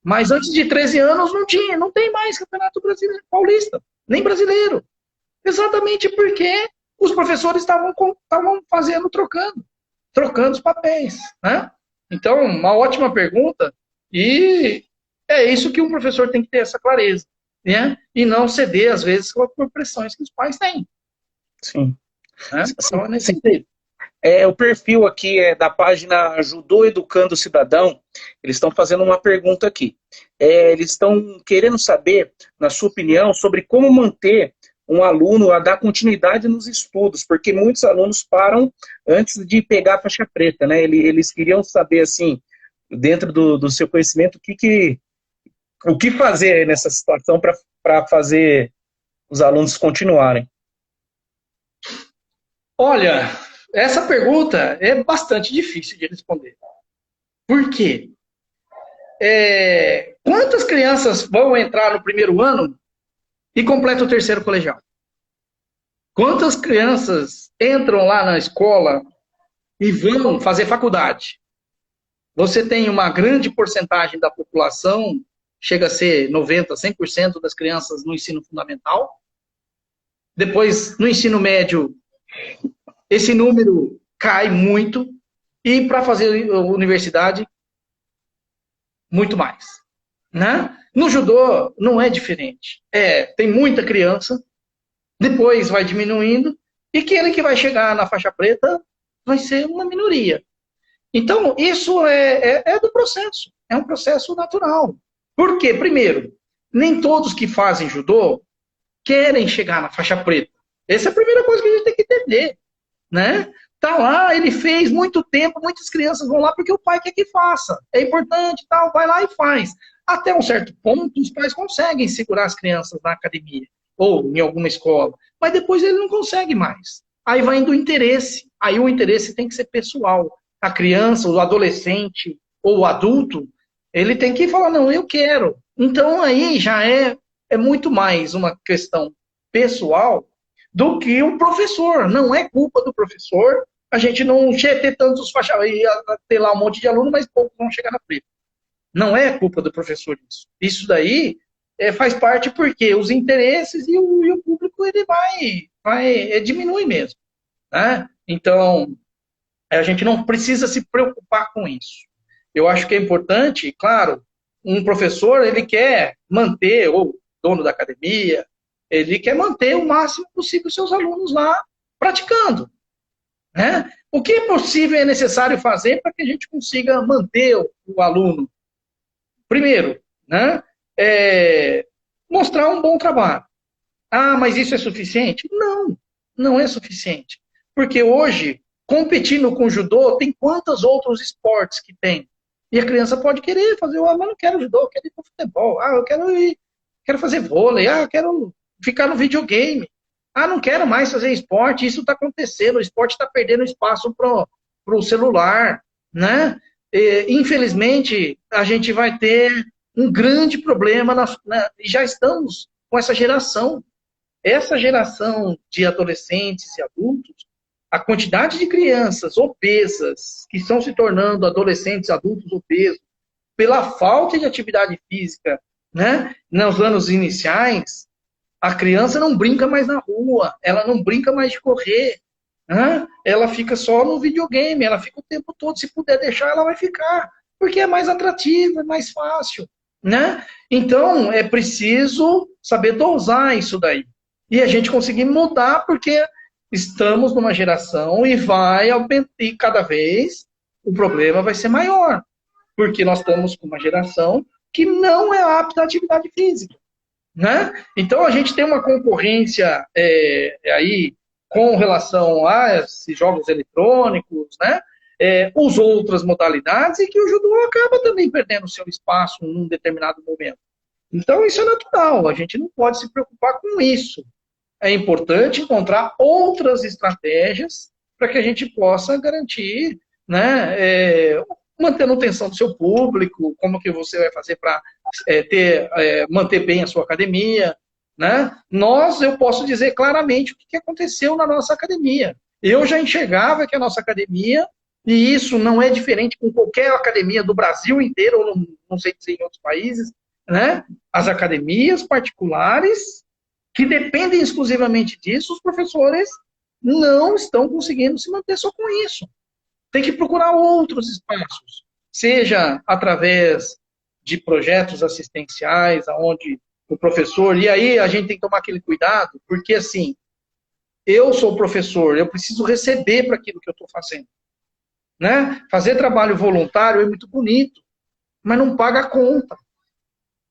mas antes de 13 anos não tinha, não tem mais Campeonato Brasileiro Paulista, nem brasileiro. Exatamente porque os professores estavam fazendo, trocando os papéis, né? Então, uma ótima pergunta, e é isso que um professor tem que ter essa clareza, né? E não ceder, às vezes, por pressões que os pais têm. Sim. Né? Então, é nesse sentido. O perfil aqui é da página Judô Educando o Cidadão. Eles estão fazendo uma pergunta aqui. Eles estão querendo saber, na sua opinião, sobre como manter um aluno a dar continuidade nos estudos, porque muitos alunos param antes de pegar a faixa preta, né? Eles queriam saber, assim, dentro do seu conhecimento, o que fazer nessa situação para fazer os alunos continuarem. Olha, essa pergunta é bastante difícil de responder. Por quê? Quantas crianças vão entrar no primeiro ano e completam o terceiro colegial? Quantas crianças entram lá na escola e vão fazer faculdade? Você tem uma grande porcentagem da população, chega a ser 90%, 100% das crianças no ensino fundamental. Depois, no ensino médio, esse número cai muito. E para fazer universidade, muito mais. Né? No judô, não é diferente. Tem muita criança, depois vai diminuindo, e aquele que vai chegar na faixa preta vai ser uma minoria. Então, isso é do processo. É um processo natural. Por quê? Primeiro, nem todos que fazem judô querem chegar na faixa preta. Essa é a primeira coisa que a gente tem que entender. Né? Tá lá, ele fez muito tempo, muitas crianças vão lá porque o pai quer que faça. É importante, tal, vai lá e faz. Até um certo ponto, os pais conseguem segurar as crianças na academia ou em alguma escola, mas depois ele não consegue mais. Aí vai indo o interesse. Aí o interesse tem que ser pessoal. A criança, o adolescente ou o adulto, ele tem que falar, não, eu quero. Então aí já é muito mais uma questão pessoal do que o professor. Não é culpa do professor a gente não ter tantos faixas, ter lá um monte de aluno, mas poucos vão chegar na frente. Não é culpa do professor isso. Isso daí faz parte porque os interesses e o público ele diminui mesmo. Né? Então, a gente não precisa se preocupar com isso. Eu acho que é importante, claro, um professor, ele quer manter, ou dono da academia, ele quer manter o máximo possível os seus alunos lá praticando. Né? O que é possível e é necessário fazer para que a gente consiga manter o aluno? Primeiro, né, mostrar um bom trabalho. Ah, mas isso é suficiente? Não, não é suficiente. Porque hoje, competindo com judô, tem quantos outros esportes que tem? E a criança pode querer fazer, mas não quero judô, eu quero ir para futebol. Ah, eu quero fazer vôlei. Ah, eu quero ficar no videogame. Ah, não quero mais fazer esporte. Isso está acontecendo, o esporte está perdendo espaço para o celular, né? E, infelizmente, a gente vai ter um grande problema, e já estamos com essa geração. Essa geração de adolescentes e adultos, a quantidade de crianças obesas que estão se tornando adolescentes, adultos obesos, pela falta de atividade física, né, nos anos iniciais, a criança não brinca mais na rua, ela não brinca mais de correr, né? Ela fica só no videogame, ela fica o tempo todo, se puder deixar, ela vai ficar, porque é mais atrativo, é mais fácil. Né? Então, é preciso saber dosar isso daí. E a gente conseguir mudar, porque estamos numa geração e vai aumentar, e cada vez o problema vai ser maior. Porque nós estamos com uma geração que não é apta à atividade física. Né? Então, a gente tem uma concorrência aí com relação a esses jogos eletrônicos, né? Os outras modalidades, e que o judô acaba também perdendo seu espaço num determinado momento. Então, isso é natural, a gente não pode se preocupar com isso. É importante encontrar outras estratégias para que a gente possa garantir, né, mantendo a atenção do seu público, como que você vai fazer para manter bem a sua academia. Né? Eu posso dizer claramente o que aconteceu na nossa academia. Eu já enxergava que a nossa academia, e isso não é diferente com qualquer academia do Brasil inteiro, ou não sei dizer em outros países, né? As academias particulares, que dependem exclusivamente disso, os professores não estão conseguindo se manter só com isso. Tem que procurar outros espaços, seja através de projetos assistenciais, onde o professor... E aí a gente tem que tomar aquele cuidado, porque assim, eu sou professor, eu preciso receber para aquilo que eu estou fazendo. Né? Fazer trabalho voluntário é muito bonito, mas não paga a conta.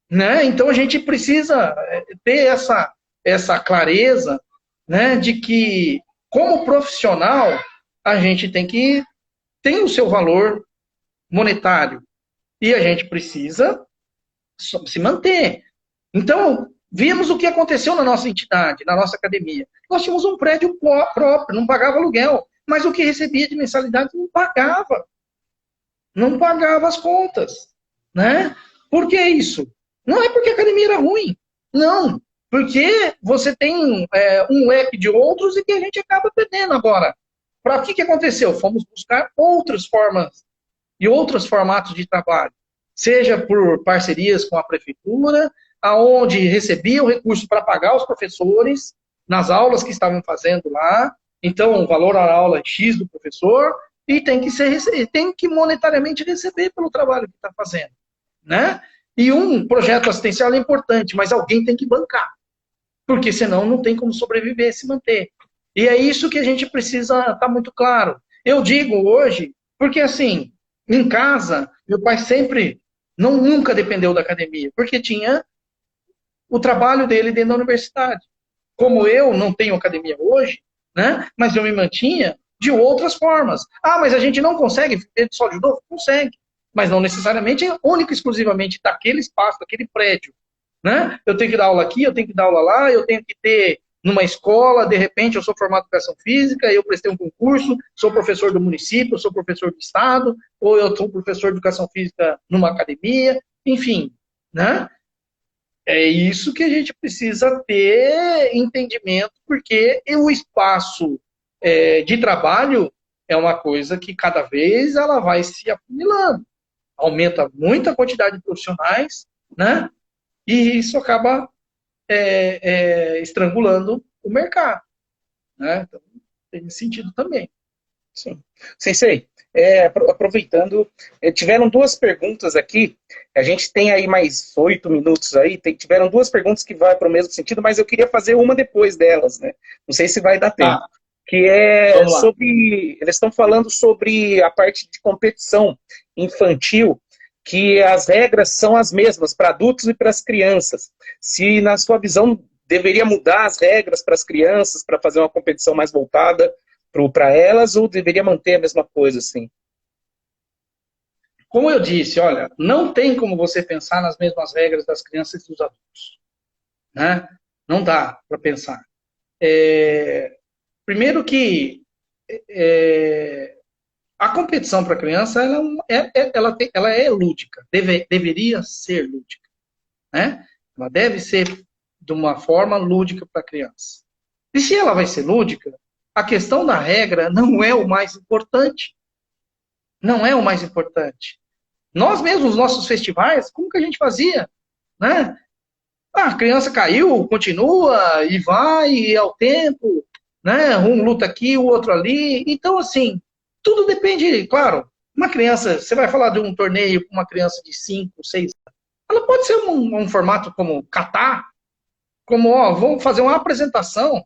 Né? Então a gente precisa ter essa clareza, né, de que, como profissional, a gente tem o seu valor monetário e a gente precisa se manter. Então, vimos o que aconteceu na nossa entidade, na nossa academia. Nós tínhamos um prédio próprio, não pagava aluguel, mas o que recebia de mensalidade não pagava. Não pagava as contas. Né? Por que isso? Não é porque a academia era ruim. Não. Porque você tem um leque de outros e que a gente acaba perdendo agora. Para o que aconteceu? Fomos buscar outras formas e outros formatos de trabalho. Seja por parcerias com a prefeitura, aonde recebia o recurso para pagar os professores nas aulas que estavam fazendo lá. Então, o valor da aula é X do professor e tem que monetariamente receber pelo trabalho que está fazendo. Né? E um projeto assistencial é importante, mas alguém tem que bancar. Porque senão não tem como sobreviver e se manter. E é isso que a gente precisa estar muito claro. Eu digo hoje, porque assim, em casa, meu pai sempre, nunca dependeu da academia, porque tinha o trabalho dele dentro da universidade. Como eu não tenho academia hoje, né, mas eu me mantinha de outras formas. Ah, mas a gente não consegue viver só de judô? Consegue. Mas não necessariamente é único e exclusivamente daquele espaço, daquele prédio. Né? Eu tenho que dar aula aqui, eu tenho que dar aula lá, eu tenho que ter numa escola, de repente eu sou formado em educação física, eu prestei um concurso, sou professor do município, eu sou professor do estado, ou eu sou professor de educação física numa academia, enfim. Né? É isso que a gente precisa ter entendimento, porque o espaço de trabalho é uma coisa que cada vez ela vai se afunilando. Aumenta muito a quantidade de profissionais, né? E isso acaba estrangulando o mercado, né? Então, tem sentido também. Sim. Sensei, aproveitando, tiveram duas perguntas aqui, a gente tem aí mais 8 minutos aí, tiveram duas perguntas que vão para o mesmo sentido, mas eu queria fazer uma depois delas, né? Não sei se vai dar tempo. Tá, Que é vamos lá. sobre, eles estão falando sobre a parte de competição infantil, que as regras são as mesmas para adultos e para as crianças. Se, na sua visão, deveria mudar as regras para as crianças, para fazer uma competição mais voltada para elas, ou deveria manter a mesma coisa, assim? Como eu disse, olha, não tem como você pensar nas mesmas regras das crianças e dos adultos, né? Não dá para pensar. Primeiro que a competição para a criança ela é lúdica, deveria ser lúdica, né? Ela deve ser de uma forma lúdica para a criança. E se ela vai ser lúdica, a questão da regra não é o mais importante. Não é o mais importante. Nós mesmos, nossos festivais, como que a gente fazia? Né? A criança caiu, continua, e vai, e é o tempo, né? Um luta aqui, o outro ali. Então, assim, tudo depende, claro. Uma criança, você vai falar de um torneio com uma criança de 5, 6 anos, ela pode ser um formato como catar, como, ó, vamos fazer uma apresentação,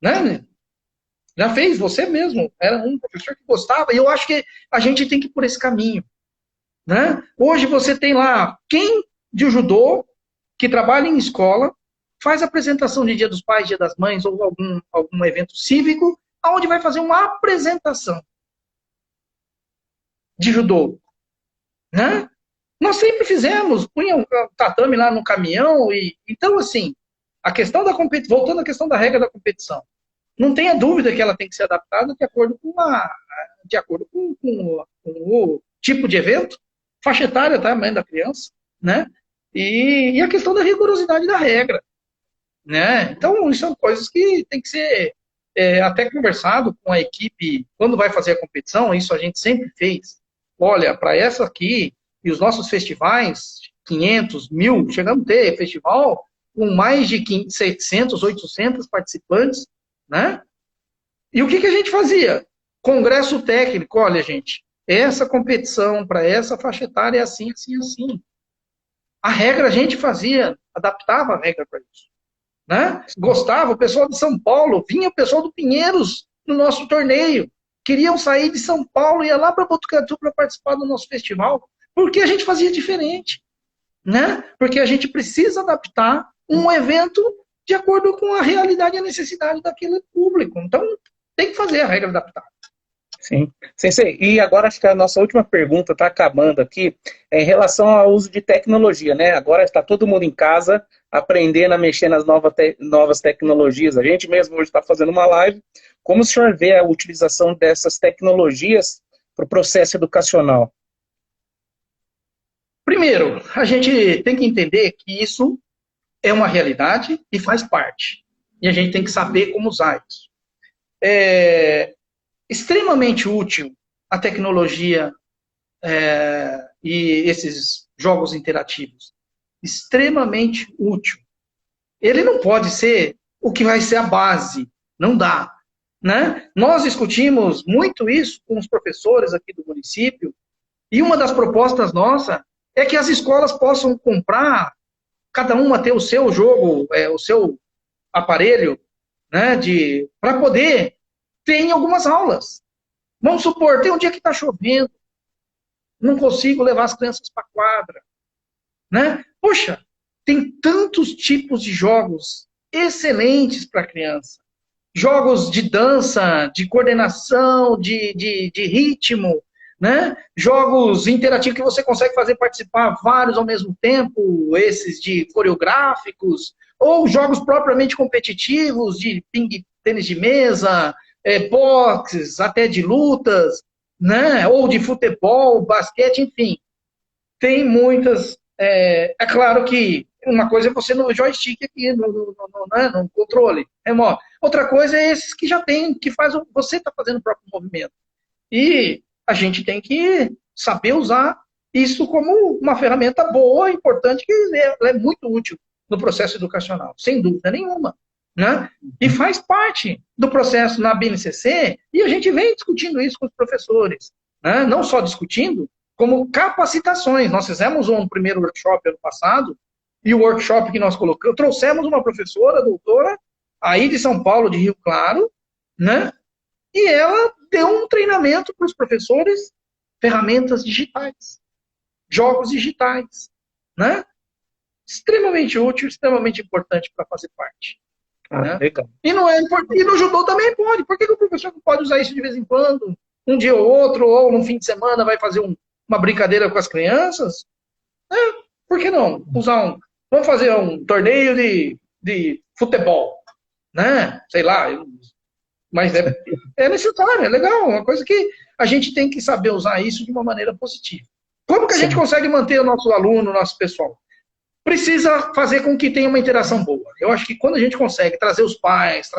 né? Já fez, você mesmo, era um professor que gostava, e eu acho que a gente tem que ir por esse caminho, né? Hoje você tem lá quem de judô que trabalha em escola, faz apresentação de Dia dos Pais, Dia das Mães ou algum evento cívico, aonde vai fazer uma apresentação de judô, né? Nós sempre fizemos, punha um tatame lá no caminhão e então assim, a questão da competição, voltando à questão da regra da competição, não tenha dúvida que ela tem que ser adaptada de acordo com o tipo de evento, faixa etária também da criança, né? E a questão da rigorosidade da regra, né? Então, isso são coisas que tem que ser até conversado com a equipe quando vai fazer a competição, isso a gente sempre fez. Olha, para essa aqui, e os nossos festivais, 500, 1000, chegamos a ter festival com mais de 700, 800 participantes, né? E o que a gente fazia? Congresso técnico, olha, gente, essa competição para essa faixa etária é assim, assim, assim. A regra a gente fazia, adaptava a regra para isso. Né? Gostava, o pessoal de São Paulo, vinha o pessoal do Pinheiros no nosso torneio. Queriam sair de São Paulo, ia lá para Botucatu para participar do nosso festival. Porque a gente fazia diferente. Né? Porque a gente precisa adaptar um evento de acordo com a realidade e a necessidade daquele público. Então, tem que fazer a regra adaptada. Sim. Sensei, e agora acho que a nossa última pergunta está acabando aqui, é em relação ao uso de tecnologia, né? Agora está todo mundo em casa, aprendendo a mexer nas novas tecnologias. A gente mesmo hoje está fazendo uma live. Como o senhor vê a utilização dessas tecnologias para o processo educacional? Primeiro, a gente tem que entender que isso é uma realidade e faz parte. E a gente tem que saber como usar isso. É extremamente útil a tecnologia e esses jogos interativos. Extremamente útil. Ele não pode ser o que vai ser a base. Não dá. Né? Nós discutimos muito isso com os professores aqui do município e uma das propostas nossa é que as escolas possam comprar, cada uma ter o seu jogo, o seu aparelho, né, para poder ter em algumas aulas. Vamos supor, tem um dia que está chovendo, não consigo levar as crianças para a quadra. Né? Poxa, tem tantos tipos de jogos excelentes para a criança. Jogos de dança, de coordenação, de ritmo, né? Jogos interativos que você consegue fazer participar vários ao mesmo tempo, esses de coreográficos, ou jogos propriamente competitivos, de ping, tênis de mesa, boxes, até de lutas, né? Ou de futebol, basquete, enfim. Tem muitas. É claro que uma coisa é você no joystick aqui, no controle remoto. Outra coisa é esses que já tem, que faz você está fazendo o próprio movimento. E a gente tem que saber usar isso como uma ferramenta boa, importante, que ela é muito útil no processo educacional, sem dúvida nenhuma. Né? E faz parte do processo na BNCC, e a gente vem discutindo isso com os professores. Né? Não só discutindo, como capacitações. Nós fizemos um primeiro workshop ano passado, e o workshop que nós colocamos, trouxemos uma professora, doutora, aí de São Paulo, de Rio Claro, né? E ela deu um treinamento para os professores, ferramentas digitais, jogos digitais, né? Extremamente útil, extremamente importante para fazer parte. Né? Legal. E, não é, e no judô também pode. Por que o professor não pode usar isso de vez em quando? Um dia ou outro, ou no fim de semana vai fazer uma brincadeira com as crianças? Por que não? Vamos fazer um torneio de futebol, né? Sei lá, mas é necessário, é legal, uma coisa que a gente tem que saber usar isso de uma maneira positiva. Como que a gente consegue manter o nosso aluno, o nosso pessoal? Precisa fazer com que tenha uma interação boa. Eu acho que quando a gente consegue trazer os pais,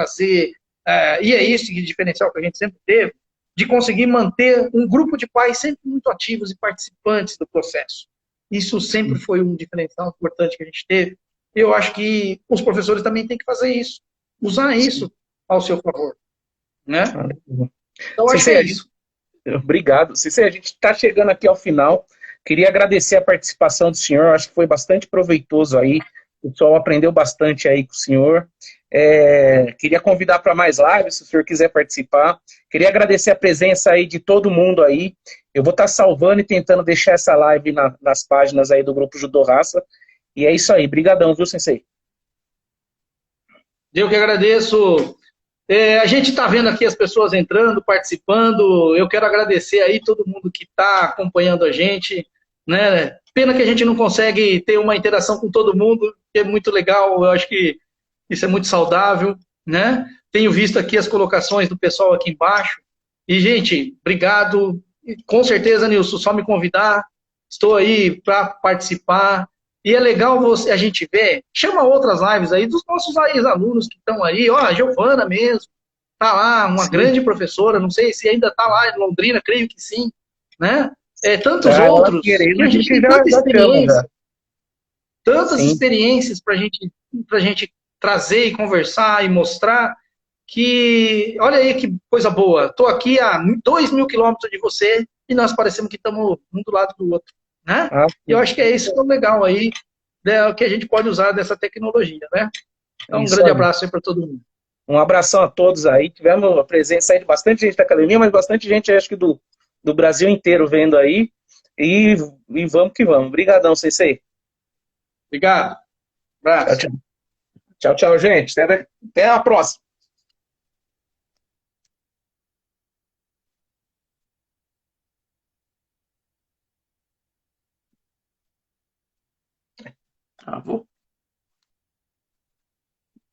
e é isso que diferencial que a gente sempre teve, de conseguir manter um grupo de pais sempre muito ativos e participantes do processo. Isso sempre foi um diferencial importante que a gente teve. E eu acho que os professores também têm que fazer isso, usar isso ao seu favor. Né? Então, acho que é isso. Obrigado. Cícero, a gente está chegando aqui ao final. Queria agradecer a participação do senhor. Acho que foi bastante proveitoso aí. O pessoal aprendeu bastante aí com o senhor. Queria convidar para mais lives, se o senhor quiser participar. Queria agradecer a presença aí de todo mundo aí. Eu vou estar salvando e tentando deixar essa live nas páginas aí do Grupo Judô Raça. E é isso aí. Brigadão, viu, Sensei? Eu que agradeço. A gente está vendo aqui as pessoas entrando, participando. Eu quero agradecer aí todo mundo que está acompanhando a gente. Né? Pena que a gente não consegue ter uma interação com todo mundo, que é muito legal. Eu acho que isso é muito saudável. Né? Tenho visto aqui as colocações do pessoal aqui embaixo. E, gente, obrigado. Com certeza, Nilson, só me convidar. Estou aí para participar. E é legal a gente ver, chama outras lives aí dos nossos ex-alunos que estão aí, ó, a Giovana mesmo, tá lá, uma grande professora, não sei se ainda tá lá em Londrina, creio que sim, né? Tantos outros, que a gente tem tanta experiência, tantas experiências para gente trazer e conversar e mostrar que, olha aí que coisa boa, estou aqui a 2.000 quilômetros de você e nós parecemos que estamos um do lado do outro. Né? E eu acho que é isso que é legal aí, né, que a gente pode usar dessa tecnologia, né? Então, um grande abraço aí para todo mundo. Um abração a todos aí. Tivemos a presença aí de bastante gente da academia, mas bastante gente, acho que do Brasil inteiro vendo aí. E vamos que vamos. Obrigadão, Sensei. Obrigado. Abraço. Tchau, tchau. Tchau, gente. Até a próxima. Vou